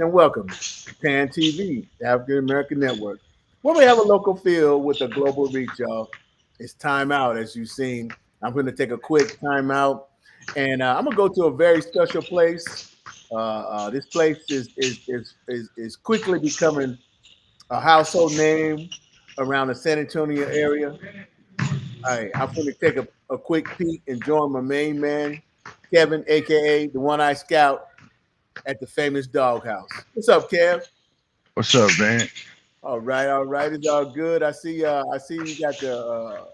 and welcome to TAAN TV, the African American Network, where we have a local feel with a global reach, y'all. It's time out, as you've seen. I'm going to take a quick time out, and I'm going to go to a very special place. This place is quickly becoming a household name around the San Antonio area. All right, I'm going to take a quick peek and join my main man, Kevin, aka the One Eye Scout, at the famous doghouse. What's up, Kev? What's up, Vance? All right. It's all good. I see you got the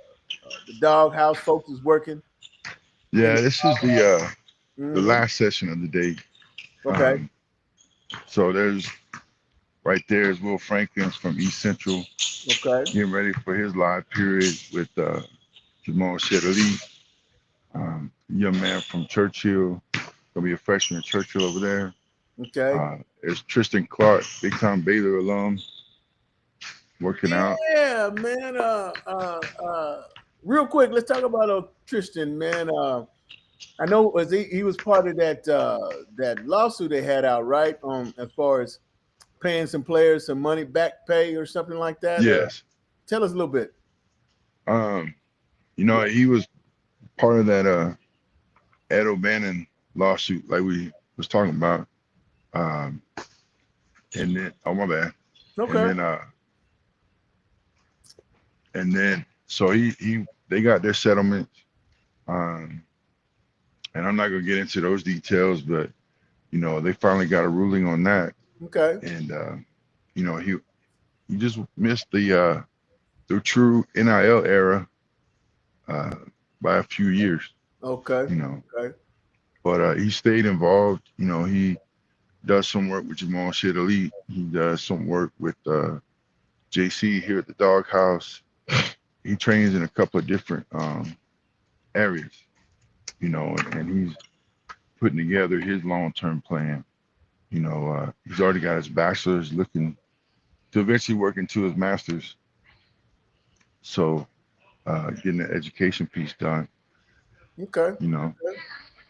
doghouse folks is working in Yeah, the this is doghouse. the Hmm. last session of the day. Okay. Um, so there's right there is Will Franklin's from East Central Okay. getting ready for his live period with Jamal Shedali, young man from Churchill, gonna be a freshman at Churchill over there. Okay. There's Tristan Clark, big time Baylor alum, working out. Yeah, man. Real quick, let's talk about Tristan, man. I know he was part of that lawsuit they had out, right? As far as paying some players some money back pay or something like that. Yes. Tell us a little bit. Um, he was part of that Ed O'Bannon lawsuit, like we was talking about. Um, and then oh my bad. And Okay. then so he they got their settlement. Um, and I'm not gonna get into those details, but they finally got a ruling on that. Okay. And he just missed the true NIL era uh by a few years, Okay. you know. Okay. But he stayed involved. He does some work with Jamal Shedali. He does some work with JC here at the doghouse. He trains in a couple of different areas, and he's putting together his long-term plan. He's already got his bachelor's, looking to eventually work into his master's. So getting the education piece done, Okay. you know.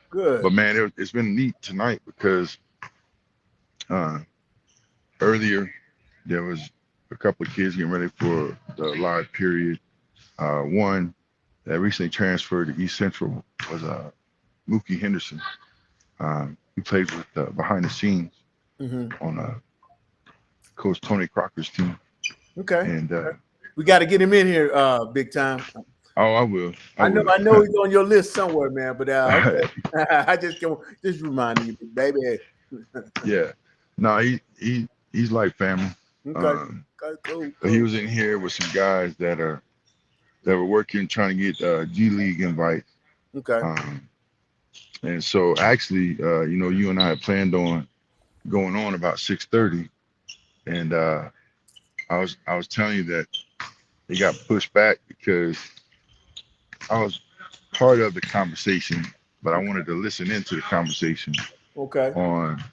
Good. But man, it's been neat tonight because uh, earlier there was a couple of kids getting ready for the live period. One that recently transferred to East Central was Mookie Henderson. He played with behind the scenes Hmm. on Coach Tony Crocker's team. Okay. And We got to get him in here, big time. oh, I will. I will. I know he's on your list somewhere, man. But okay, I just reminding you, baby. Yeah. No, he's like family. Okay. Um, Okay. Cool. but he Cool. was in here with some guys that were working trying to get G League invites. Okay. Um, and so actually, you and I had planned on going on about 6:30, and I was telling you that it got pushed back because I was part of the conversation, but I wanted to listen into the conversation Okay. on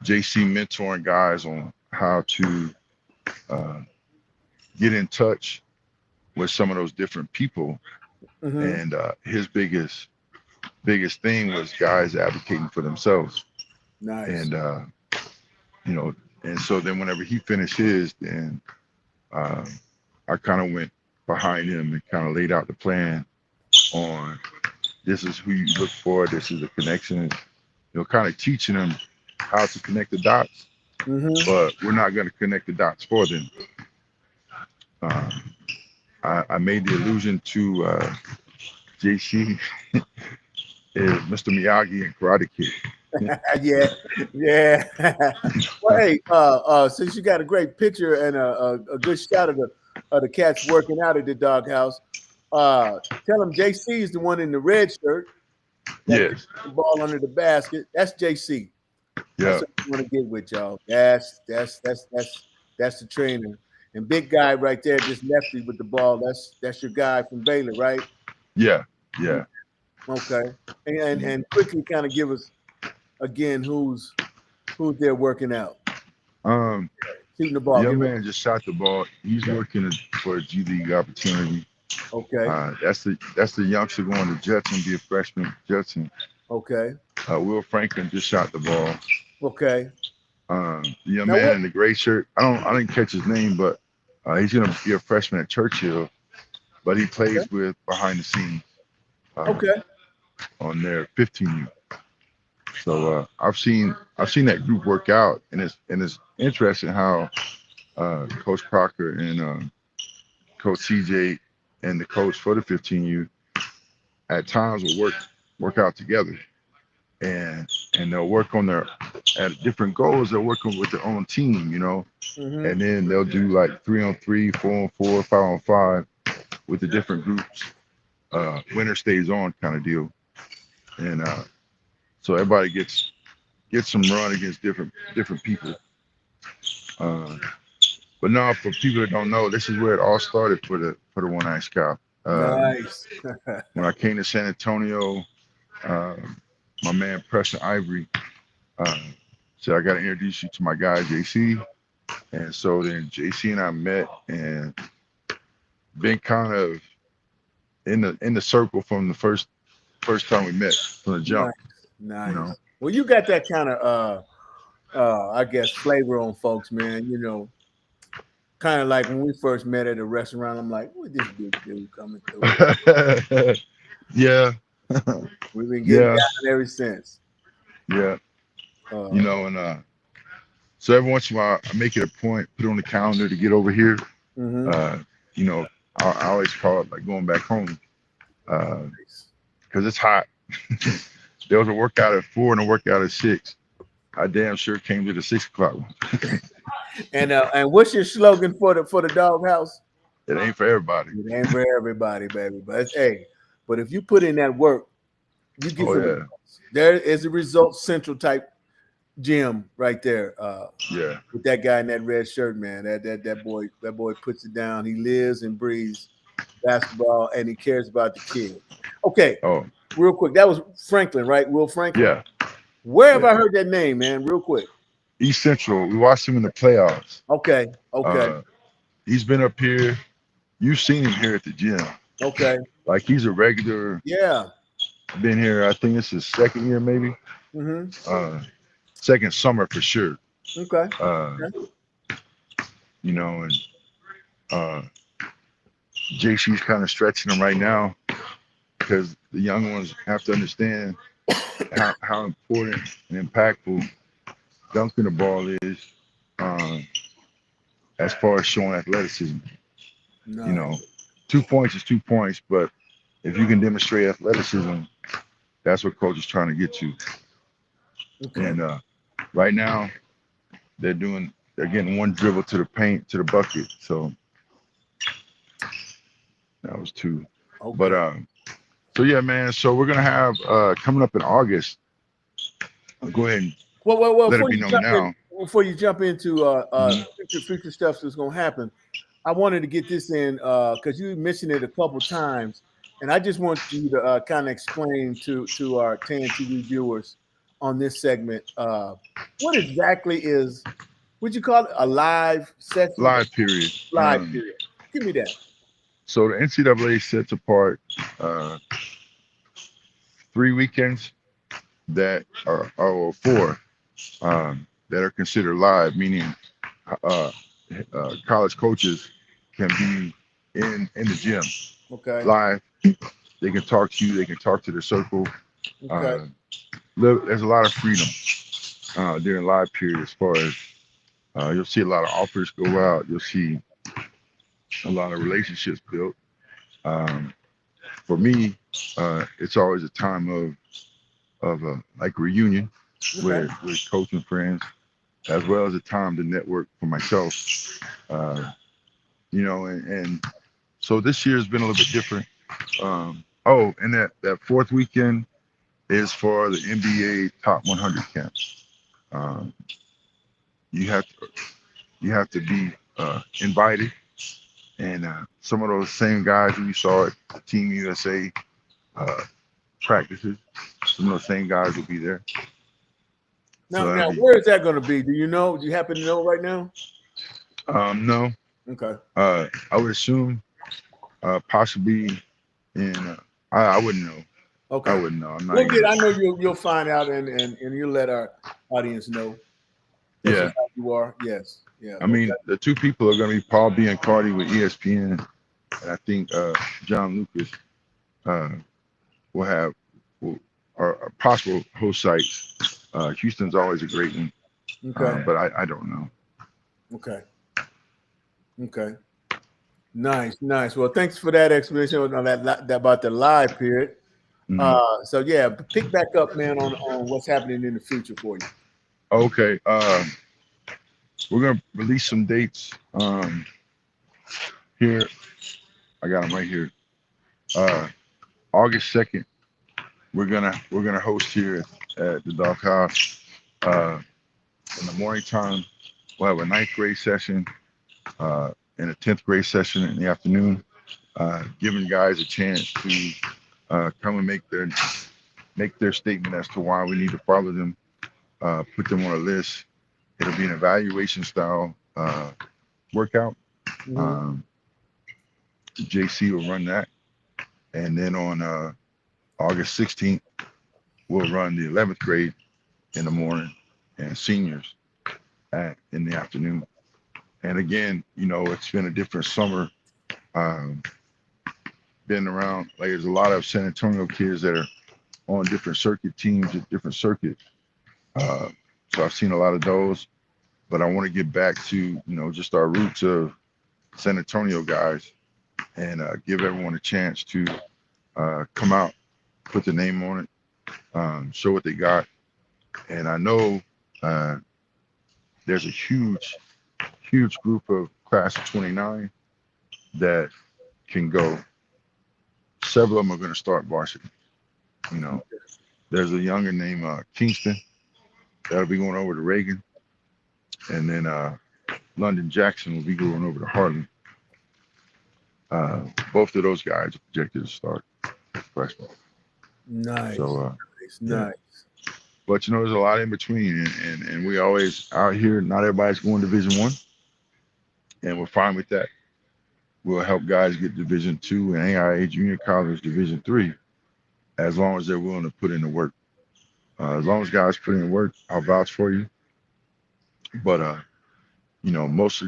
JC mentoring guys on how to uh, get in touch with some of those different people. Hmm. And his biggest thing was guys advocating for themselves. Nice. And you know, and so then whenever he finished his, then uh, I kind of went behind him and kind of laid out the plan on this is who you look for, this is the connection, kind of teaching them how to connect the dots, Hmm. but we're not going to connect the dots for them. Um, I made the allusion to JC is Mr. Miyagi and Karate Kid. Yeah. Yeah. Well, hey, since you got a great picture and a good shot of the cats working out at the doghouse, tell them JC is the one in the red shirt that just Yes, put the ball under the basket. That's JC. That's yeah, what you want to get with y'all. That's the trainer. And big guy right there, just lefty with the ball. That's your guy from Baylor, right? yeah, Mm. yeah. Okay. And quickly kind of give us again who's there working out, Um, shooting the the ball. young Give us man just shot the ball. He's working for a G League opportunity. okay, That's the youngster going to Judson, be a freshman at Judson. okay, Will Franklin just shot the ball. okay. The young Now man what? in the gray shirt. I didn't catch his name, but he's gonna be a freshman at Churchill. But he Okay. plays with behind the scenes uh, Okay. on their 15U. So I've seen that group work out, and it's interesting how Coach Crocker and Coach CJ and the coach for the 15U at times will work out together, and they'll work on their at different goals. They're working with their own team, Mm-hmm. and then they'll do like 3-on-3, 4-on-4, 5-on-5 with the different groups. Winner stays on kind of deal, and so everybody gets some run against different people. Uh, but no, for people that don't know, this is where it all started for the One Eye Scout. Nice. When I came to San Antonio, uh, my man Preston Ivory uh, said I got to introduce you to my guy JC, and so then JC and I met and been kind of in the circle from the first time we met from the jump, Nice. you know. Nice. Well, you got that kind of I guess flavor on folks, man. Kind of like when we first met at a restaurant, I'm like, what this big dude coming through? Yeah, We've been getting yeah, down ever since. yeah, Uh, and so every once in a while I make it a point, put it on the calendar to get over here. mm-hmm. Uh, you know, I always call it like going back home because it's hot. There was a workout at 4 and a workout at 6. I damn sure came to the 6 o'clock one. And what's your slogan for the doghouse? It ain't for everybody. It ain't for everybody, baby. But hey, but if you put in that work, you get Oh some yeah, results. There is a result central type gym right there. yeah. With that guy in that red shirt, man. That boy puts it down. He lives and breathes basketball and he cares about the kids. Okay, Oh real quick. That was Franklin, right? Will Franklin. yeah, Where have I yeah. heard that name, man? Real quick. East Central. We watched him in the playoffs. Okay, okay, Uh, he's been up here. You've seen him here at the gym. okay. Like he's a regular. Yeah. Been here. I think it's his second year, maybe. Mm-hmm. Uh, Second summer for sure. Okay. Uh, Okay. and uh, JC's kind of stretching him right now because the young ones have to understand how important and impactful dunking the ball is um, as far as showing athleticism. You Nice. know, 2 points is 2 points, but if you can demonstrate athleticism, that's what coach is trying to get to. Okay. And right now, they're getting one dribble to the paint to the bucket. So that was two. But Okay. so yeah, man. So we're gonna have coming up in August. I'll go ahead and Well. let it be known now. Before you jump into Mhm. future stuff that's gonna happen, I wanted to get this in because you mentioned it a couple times, and I just want you to kind of explain to our TAN TV viewers on this segment what exactly is what you call it a live session, Live period. live period. Give me that. So the NCAA sets apart uh, 3 weekends that or four that are considered live, meaning uh, college coaches can be in the gym Okay. live. They can talk to you. They can talk to the circle. Okay. Uh, there's a lot of freedom during live period as far as you'll see a lot of offers go out. You'll see a lot of relationships built. Um, for me, it's always a time of like reunion Okay. with coach and friends, as well as a time to network for myself. Uh, and so this year has been a little bit different. And that fourth weekend is for the NBA Top 100 camp. Um, you have to you have to be invited, and some of those same guys who you saw at Team USA uh, practices, some of those same guys will be there. So Now, that'll be where is that going to be? Do you know? Do you happen to know right now? no. Okay. I would assume possibly in. I wouldn't know. I Okay. wouldn't know. I'm not We'll get. even. I know you'll find out and you'll let our audience know. That's Yeah. just how you are. Yes. Yeah. I Okay. mean, the two people are going to be Paul B. and Cardi with ESPN, and I think John Lucas uh, will have will, are possible host sites. Houston's always a great one, Okay. but I don't know. Okay. Okay. Nice. Nice. Well, thanks for that explanation on that about the live period. Mhm. So yeah, pick back up, man, on what's happening in the future for you. Okay, we're gonna release some dates here. I got them right here. Uh, August 2nd, we're gonna host here at the Doghouse. In the morning time, we'll have a ninth grade session uh, and a 10th grade session in the afternoon, giving guys a chance to come and make their statement as to why we need to follow them, put them on a list. It'll be an evaluation style workout. Mhm. Um, JC will run that, and then on August 16th, we'll run the 11th grade in the morning and seniors in the afternoon. And again, it's been a different summer. Um, been around, like there's a lot of San Antonio kids that are on different circuit teams at different circuits. Uh, so I've seen a lot of those, but I want to get back to, just our roots of San Antonio guys and give everyone a chance to come out, put the name on it, show what they got. And I know uh, there's a huge, huge group of class of 29 that can go. Several of them are going to start varsity. You know, there's a younger named Kingston that'll be going over to Reagan, and then London Jackson will be going over to Harlan. Both of those guys are projected to start freshman. Nice. So Nice. yeah, Nice. but there's a lot in between, and we always out here. Not everybody's going Division 1, and we're fine with that. We'll help guys get Division 2 and AIA Junior College Division 3, as long as they're willing to put in the work. As long as guys put in the work, I'll vouch for you. But most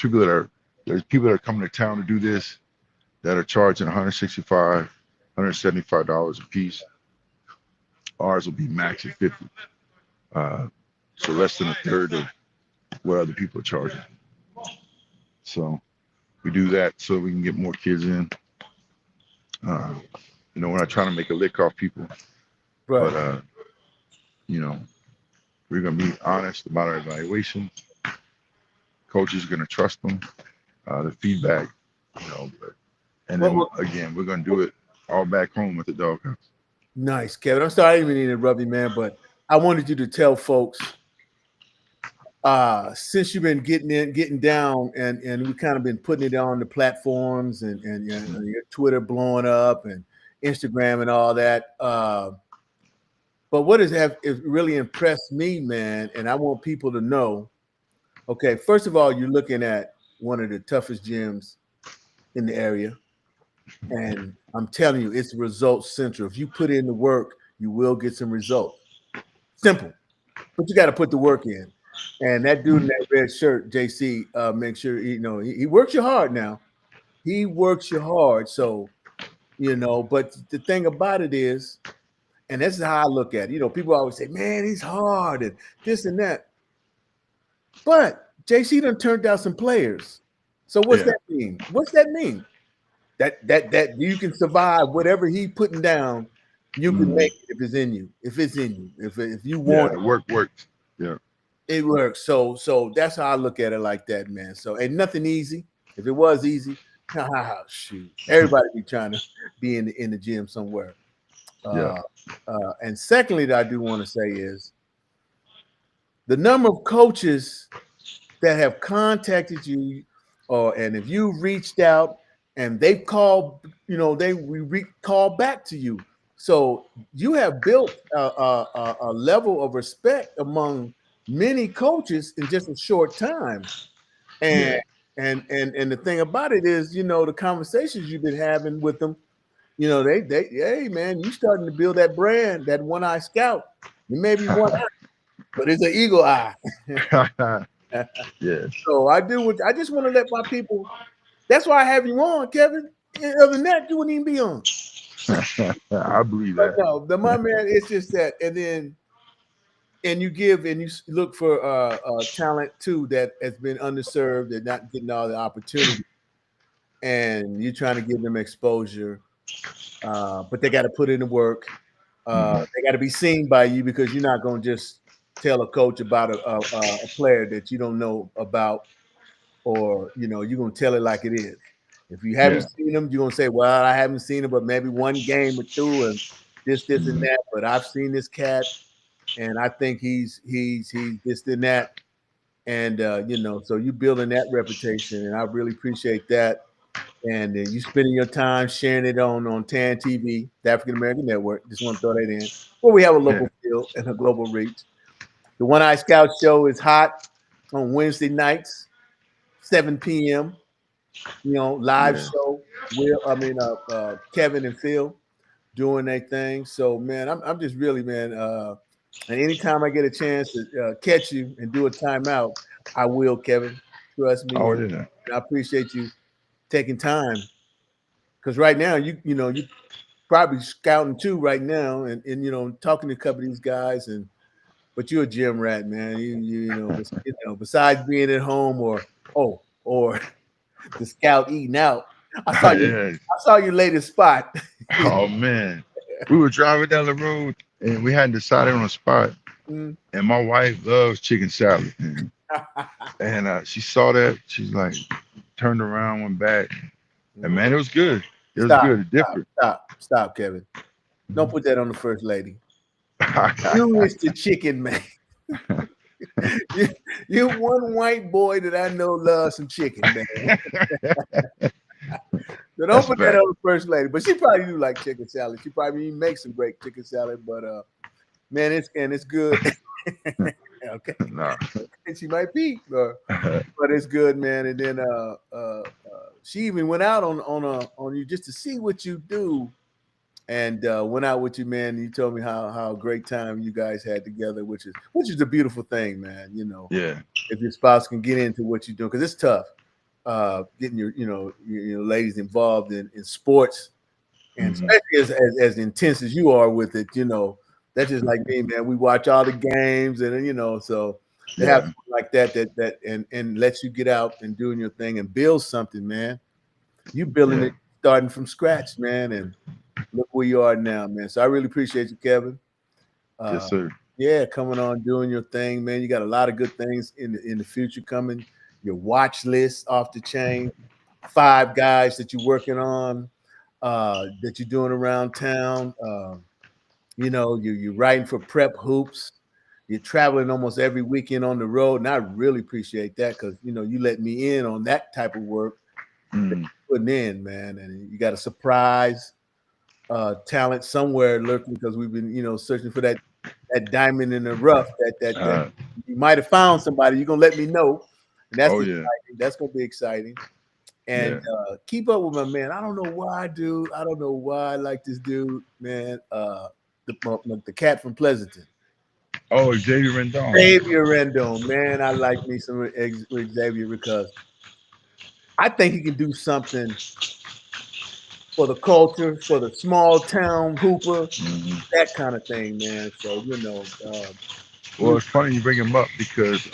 people there's people that are coming to town to do this that are charging $165, $175 a piece. Ours will be max at 50. Uh, so less than a third of what other people are charging. So we do that so we can get more kids in. Uh, we're not trying to make a lick off people, but Right. you know, we're gonna be honest about our evaluation. Coaches are gonna trust them. The feedback, but, and What, then what, again, we're gonna do it all back home at the doghouse. nice, Kevin. I'm sorry I didn't mean to interrupt you, man, but I wanted you to tell folks since you've been getting down, and we kind of been putting it on the platforms and your Twitter blowing up and Instagram and all that. But what has really impressed me, man, and I want people to know. Okay, first of all, you're looking at one of the toughest gyms in the area, and I'm telling you, it's results central. If you put in the work, you will get some results. Simple, but you got to put the work in. And that dude in that red shirt, JC, make sure he works you hard. Now he works you hard. So but the thing about it is, and this is how I look at it. People always say, "Man, he's hard," and this and that. But JC done turned out some players. So what's Yeah. that mean? What's that mean? That you can survive whatever he putting down. You can Mhm. make it if it's in you. If it's in you. If you Yeah, want the work works. Yeah. it works. So that's how I look at it like that, man. So ain't nothing easy. If it was easy, shoot, everybody be trying to be in the gym somewhere. Yeah. Uh, and secondly, that I do want to say is the number of coaches that have contacted you, and if you reached out and they've called, we call back to you. So you have built a level of respect among many coaches in just a short time. And Yeah. and the thing about it is, the conversations you've been having with them, hey man, you starting to build that brand, that one eye scout. You may be one eye, but it's an eagle eye. Yes. So I do what I just want to let my people. That's why I have you on, Kevin. Other than that, you wouldn't even be on. I believe But that. no, the my man, it's just that, and you give and you look for talent too that has been underserved and not getting all the opportunity, and you're trying to give them exposure, but they got to put in the work. Mhm. They got to be seen by you because you're not going to just tell a coach about a player that you don't know about, or you're going to tell it like it is. If you haven't Yeah. seen them, you're going to say, "Well, I haven't seen him, but maybe one game or two, and this, and Mhm. that." But I've seen this cat, and I think he's this and that, and so you building that reputation, and I really appreciate that. And you spending your time sharing it on TAN TV, the African American Network. Just want to throw that in. Where we have a Yeah. local feel and a global reach. The One Eye Scout Show is hot on Wednesday nights, 7 p.m. Live Yeah. show. Kevin and Phil doing their thing. So man, I'm just really, man. And anytime I get a chance to catch you and do a timeout, I will, Kevin. Trust me, Oh and yeah. I appreciate you taking time because right now you probably scouting too right now, and talking to a couple of these guys, and but you're a gym rat, man. Besides being at home or the scout eating out, I saw you. Yeah. I saw your latest spot. Oh man. We were driving down the road and we hadn't decided on a spot. Mm. And my wife loves chicken salad. And she saw that. She's like, turned around, went back. And man, it was good. It was Stop, good. stop, Different. stop, Kevin. Don't put that on the first lady. You is the chicken man. you, you one white boy that I know loves some chicken, man. So don't That's a put that fact. on the first lady. But she probably do like chicken salad. She probably even makes some great chicken salad. But man, it's good. Okay, Nah. and she might be, but it's good, man. And then she even went out on you just to see what you do, and went out with you, man. And you told me how great time you guys had together, which is a beautiful thing, man. Yeah. If your spouse can get into what you're doing, because it's tough getting your ladies involved in sports, and Hmm. especially as intense as you are with it. That's just like me, man. We watch all the games, and so to have Yeah. something like that and lets you get out and doing your thing and build something, man. You building Yeah. it starting from scratch, man, and look where you are now, man. So I really appreciate you, Kevin. Yes, Uh, sir. yeah, coming on, doing your thing, man. You got a lot of good things in the future coming. Your watch list off the chain. 5 guys that you're working on, that you're doing around town. You're writing for Prep Hoops. You're traveling almost every weekend on the road, and I really appreciate that because you let me in on that type of work that Mm. you're putting in, man. And you got a surprise talent somewhere lurking because we've been searching for that diamond in the rough that Uh, you might have found somebody. You're gonna let me know, and that's oh yeah. exciting. That's gonna be exciting. And Yeah. keep up with my man. I don't know why, dude. I don't know why I like this dude, man. The cat from Pleasanton, Oh, Xavier Rendon. Xavier Rendon, man. I like me some Xavier because I think he can do something for the culture, for the small town hooper, Hmm. that kind of thing, man. So Well, we it's funny you bring him up because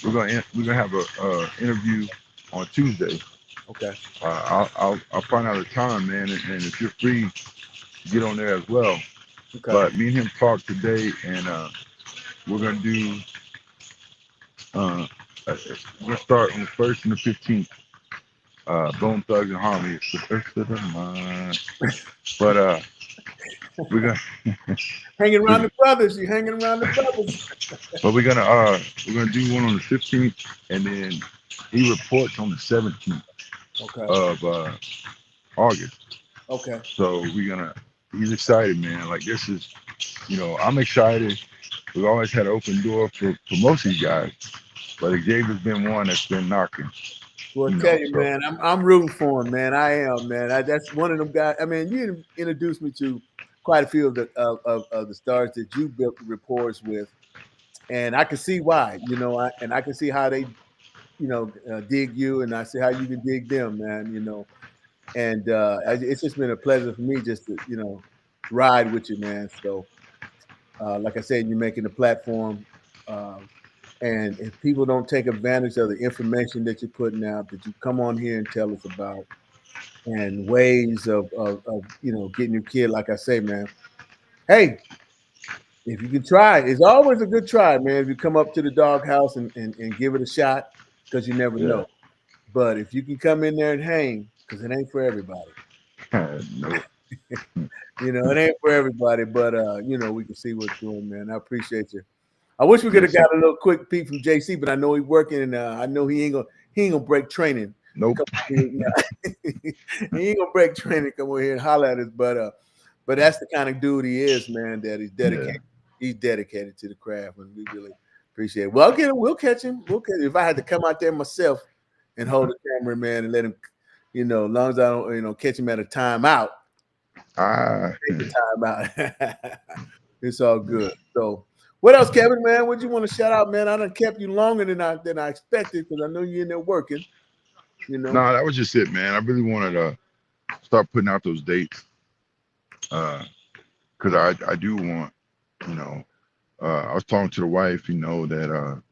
we're gonna have a interview on Tuesday. okay, I'll find out the time, man, and if you're free, get on there as well. okay, But me and him talked today, and we're gonna do. Uh, we're gonna start on the 1st and the 15th. Bone Thugs and Harmony. It's the first of the month. But we're gonna hanging around we're, the brothers. You hanging around the brothers. but we're gonna do one on the 15th, and then he reports on the 17th Okay, of August. okay. So he's excited, man. Like this is, I'm excited. We've always had an open door for most of these guys, but Xavier's been one that's been knocking, Well, I tell you, so man, I'm rooting for him, man. I am, man. That's one of them guys. I mean, you introduced me to quite a few of the stars that you built rapport with, and I can see why. And I can see how they dig you, and I see how you can dig them, man. And it's just been a pleasure for me just to ride with you, man. So like I said, you're making the platform. Uh, and if people don't take advantage of the information that you're putting out, that you come on here and tell us about, and ways of getting your kid, like I say, man, hey, if you can try, it's always a good try, man. If you come up to the doghouse and give it a shot, because you never Yeah. know. But if you can come in there and hang, because it ain't for everybody. No. It ain't for everybody, but we can see what's doing, man. I appreciate you. I wish we could have Yes, sir. got a little quick peek from JC, but I know he's working, and I know he ain't gonna break training to Nope. come over here. He ain't gonna break training to come over here and holler at us. But that's the kind of dude he is, man. That he's Yeah. dedicated. He's dedicated to the craft, and we really appreciate it. Well, I'll get him. We'll catch him. We'll catch him. If I had to come out there myself and hold the camera, man, and let him, as long as I don't, catch him at a timeout, Ah. take the timeout. It's all good. So, what else, Kevin? Man, what you want to shout out, man? I done kept you longer than I expected because I know you're in there working. You know. No, that was just it, man. I really wanted to start putting out those dates, because I do want, you know, I was talking to the wife, that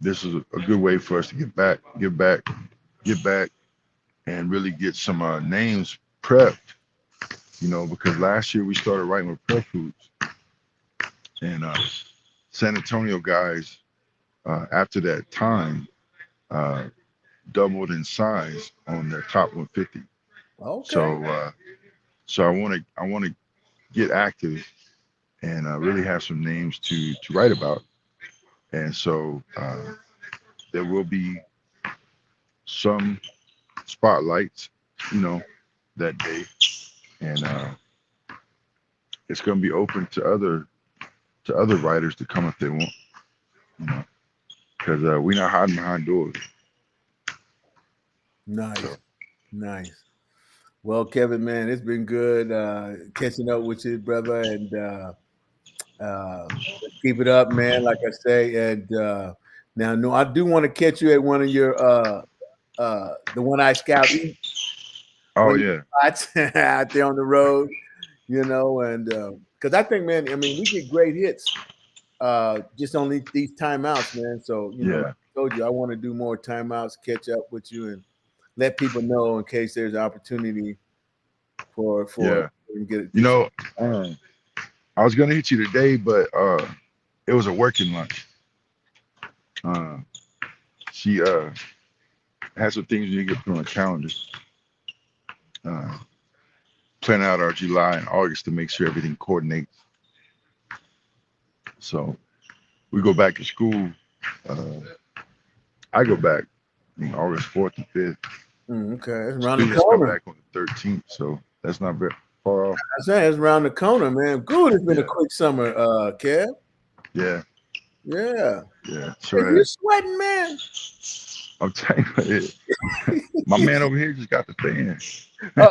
this is a good way for us to get back, and really get some names prepped, because last year we started writing with prep foods, and San Antonio guys, after that time, uh, doubled in size on their top 150. Okay. So I want to get active and really have some names to write about. And so there will be some spotlights, you know, that day, and it's going to be open to other writers to come if they want, you know, because we're not hiding behind doors. So Nice. Nice. Well, Kevin, man, it's been good catching up with you, brother, and let's keep it up, man. Like I say, and now, no, I do want to catch you at one of your the One Eye Scout eats, oh one of yeah, your spots out there on the road, and because I think, man, I mean, we get great hits just on these timeouts, man. So, like yeah, I told you, I want to do more timeouts, catch up with you, and let people know in case there's an opportunity for yeah. them to get You this. know, I was gonna hit you today, but it was a working lunch. uh she had some things we need to get put on the calendar, uh plan out our July and August to make sure everything coordinates. So we go back to school. Uh, I go back, August 4th and 5th. Okay, it's around the Students come corner. back on the 13th, so that's not very far off. I say it's around the corner, man. Good, it's been a Yeah, quick summer, Kev. yeah, Yeah. yeah, If sure you're has. sweating, man. I'm telling you, my man over here just got the fan. Oh,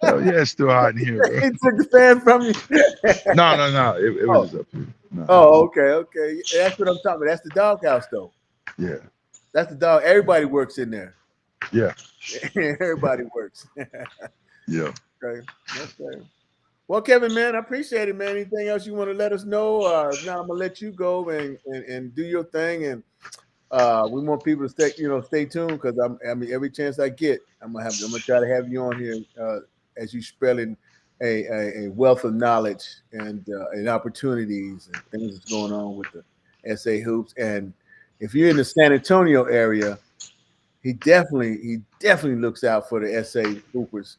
Hell yeah, it's still hot in here, bro. he took the fan from you. No, no, no. It was Oh, just up here. No. okay, okay. That's what I'm talking about. That's the doghouse, though. Yeah, That's the dog. Everybody works in there. yeah, Everybody works. yeah. Okay. Okay. Well, Kevin, man, I appreciate it, man. Anything else you want to let us know? If not, I'm gonna let you go and do your thing. And we want people to stay tuned because I mean, every chance I get, I'm gonna try to have you on here as you spreading a wealth of knowledge and opportunities and things that's going on with the SA hoops. And if you're in the San Antonio area, he definitely looks out for the SA hoopers.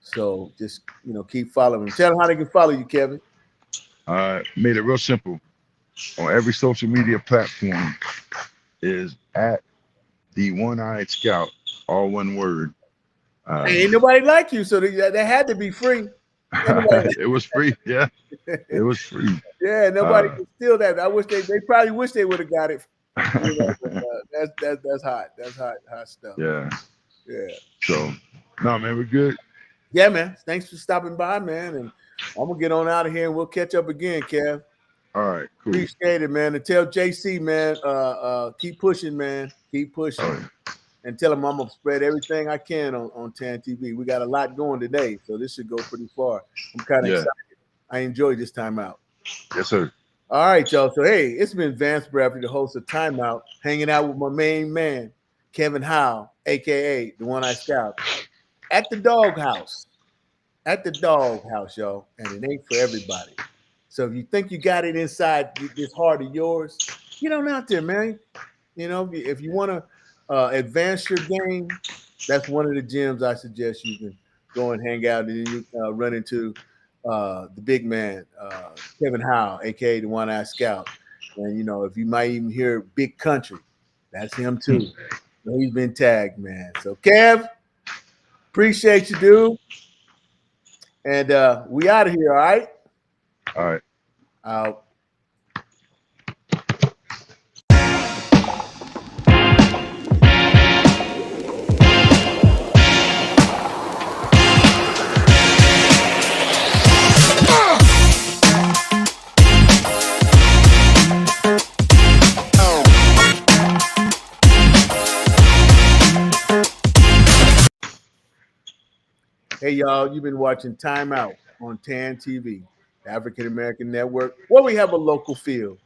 So just keep following him. Tell them how they can follow you, Kevin. Made it real simple. On every social media platform is at the One-Eyed Scout, all one word. Ain't Um, nobody like you, so they had to be free. Ain't nobody it was free. Yeah, it was free. Yeah, nobody Uh, can steal that. I wish they probably wish they would have got it. But that's hot. That's hot stuff. yeah. Yeah. So, no, man, we're good. Yeah, man. Thanks for stopping by, man. And I'm gonna get on out of here and we'll catch up again, Kev. All right, cool. Appreciate it, man. And tell JC, man, keep pushing, man. Keep pushing. Oh, And tell him I'm gonna spread everything I can on TAN TV. We got a lot going today, so this should go pretty far. I'm kind of yeah. excited. I enjoyed this time out. Yes, sir. All right, y'all. So hey, it's been Vance Bradford, the host of Timeout, hanging out with my main man, Kevin Howe, aka the One Eye Scout, at the doghouse. At the doghouse, y'all. And it ain't for everybody. So if you think you got it inside this heart of yours, get on out there, man. You know, if you want to advance your game, that's one of the gyms I suggest you can go and hang out, and then you run into the big man, Kevin Howe, aka the One Eye Scout. And you know, if you might even hear Big Country, that's him too. He's been tagged, man. So Kev, appreciate you, dude. And we out of here, all right? All right. Out. Hey, y'all, you've been watching Time Out on TAN TV, the African American Network, where we have a local feel.